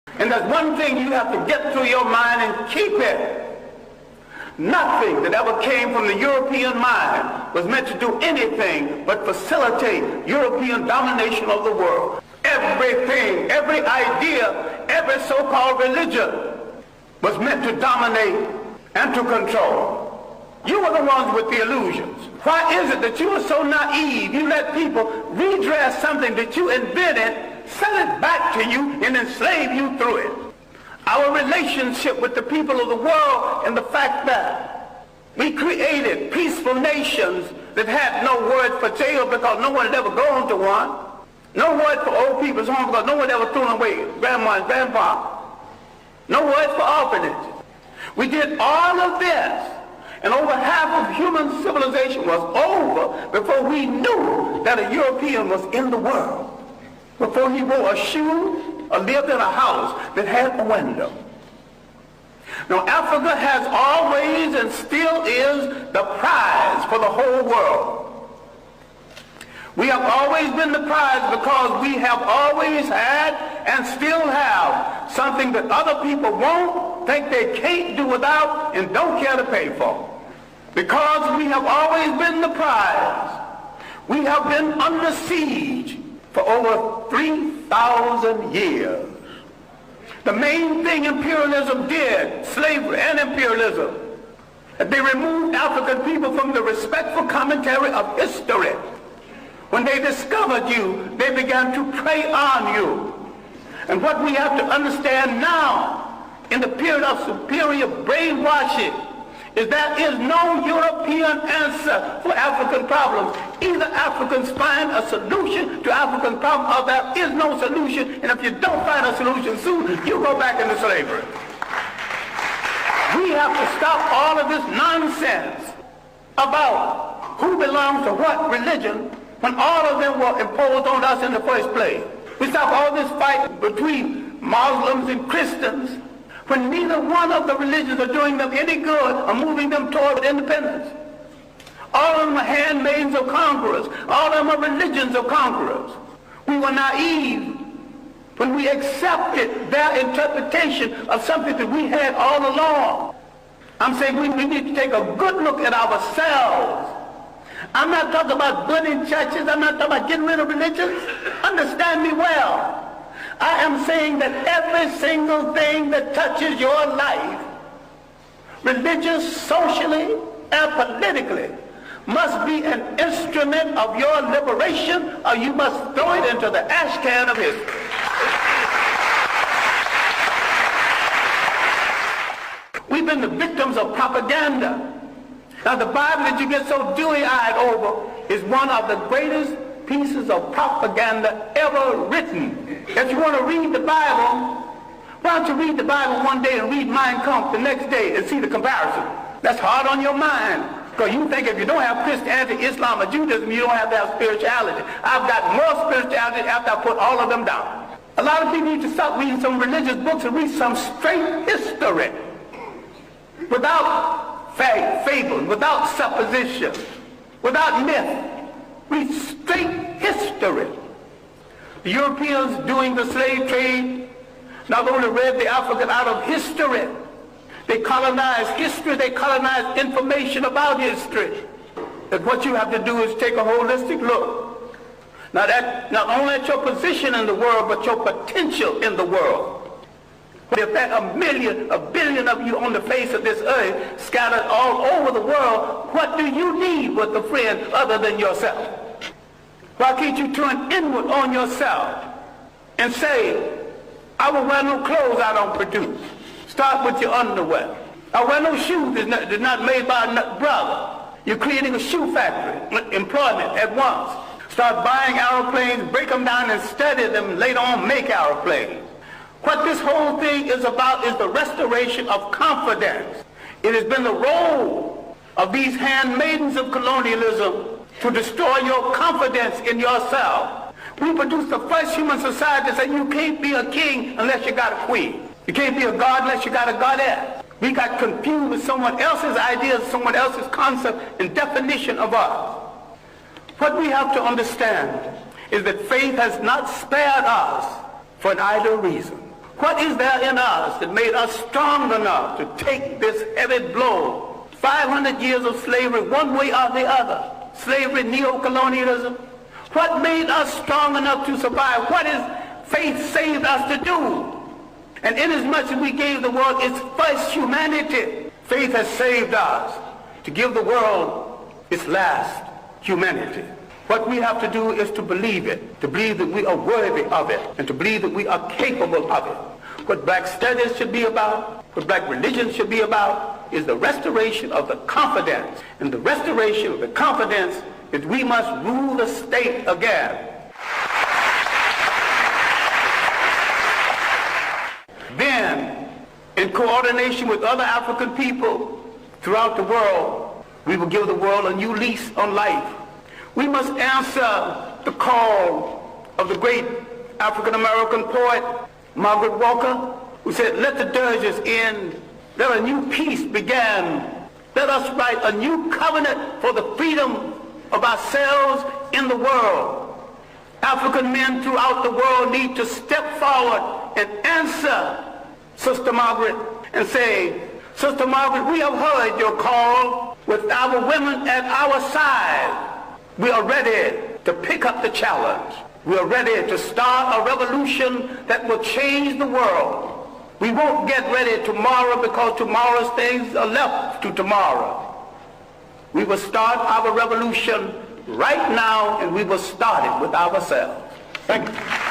And there's one thing you have to get through your mind and keep it. Nothing that ever came from the European mind was meant to do anything but facilitate European domination of the world. Everything, every idea, every so-called religion was meant to dominate and to control. You were the ones with the illusions. Why is it that you are so naive? You let people redress something that you invented, sell it back to you, and enslave you through it. Our relationship with the people of the world and the fact that we created peaceful nations that had no word for jail because no one had ever gone to one. No word for old people's home because no one ever threw them away, grandma and grandpa. No word for orphanages. We did all of this, and over half of human civilization was over before we knew that a European was in the world, before he wore a shoe or lived in a house that had a window. Now, Africa has always and still is the prize for the whole world. We have always been the prize because we have always had and still have something that other people won't, think they can't do without, and don't care to pay for. Because we have always been the prize, we have been under siege for over 3,000 years. The main thing imperialism did, slavery and imperialism, they removed African people from the respectful commentary of history. When they discovered you, they began to prey on you. And what we have to understand now, in the period of superior brainwashing, is there is no European answer for African problems. Either Africans find a solution to African problems, or there is no solution, and if you don't find a solution soon, you go back into slavery. We have to stop all of this nonsense about who belongs to what religion when all of them were imposed on us in the first place. We stop all this fight between Muslims and Christians when neither one of the religions are doing them any good or moving them toward independence. All of them are handmaids of conquerors. All of them are religions of conquerors. We were naive when we accepted their interpretation of something that we had all along. I'm saying we need to take a good look at ourselves. I'm not talking about burning churches. I'm not talking about getting rid of religions. Understand me well. I am saying that every single thing that touches your life, religious, socially, and politically, must be an instrument of your liberation, or you must throw it into the ash can of history. We've been the victims of propaganda. Now, the Bible that you get so dewy-eyed over is one of the greatest pieces of propaganda ever written. If you want to read the Bible, why don't you read the Bible one day and read Mein Kampf the next day and see the comparison? That's hard on your mind, because you think if you don't have Christianity, Islam, or Judaism, you don't have to have spirituality. I've got more spirituality after I put all of them down. A lot of people need to stop reading some religious books and read some straight history, without fable, without supposition, without myth. Read straight history. The Europeans doing the slave trade not only read the African out of history, they colonized history, they colonized information about history. That what you have to do is take a holistic look. Now that not only at your position in the world, but your potential in the world. If there are a billion of you on the face of this earth, scattered all over the world, what do you need with a friend other than yourself? Why can't you turn inward on yourself and say, I will wear no clothes I don't produce. Start with your underwear. I wear no shoes that's not made by a brother. You're creating a shoe factory, employment at once. Start buying aeroplanes, break them down and study them, and later on make aeroplanes. What this whole thing is about is the restoration of confidence. It has been the role of these handmaidens of colonialism to destroy your confidence in yourself. We produced the first human society that said you can't be a king unless you got a queen. You can't be a god unless you got a goddess. We got confused with someone else's ideas, someone else's concept and definition of us. What we have to understand is that faith has not spared us for an idle reason. What is there in us that made us strong enough to take this heavy blow? 500 years of slavery, one way or the other. Slavery, neo-colonialism. What made us strong enough to survive? What is faith saved us to do? And inasmuch as we gave the world its first humanity, faith has saved us to give the world its last humanity. What we have to do is to believe it, to believe that we are worthy of it, and to believe that we are capable of it. What black studies should be about, what black religion should be about, is the restoration of the confidence. And the restoration of the confidence is we must rule the state again. Then, in coordination with other African people throughout the world, we will give the world a new lease on life. We must answer the call of the great African-American poet, Margaret Walker, who said, "Let the dirges end, let a new peace begin. Let us write a new covenant for the freedom of ourselves in the world." African men throughout the world need to step forward and answer Sister Margaret and say, "Sister Margaret, we have heard your call. With our women at our side, we are ready to pick up the challenge. We are ready to start a revolution that will change the world. We won't get ready tomorrow because tomorrow's things are left to tomorrow. We will start our revolution right now, and we will start it with ourselves." Thank you.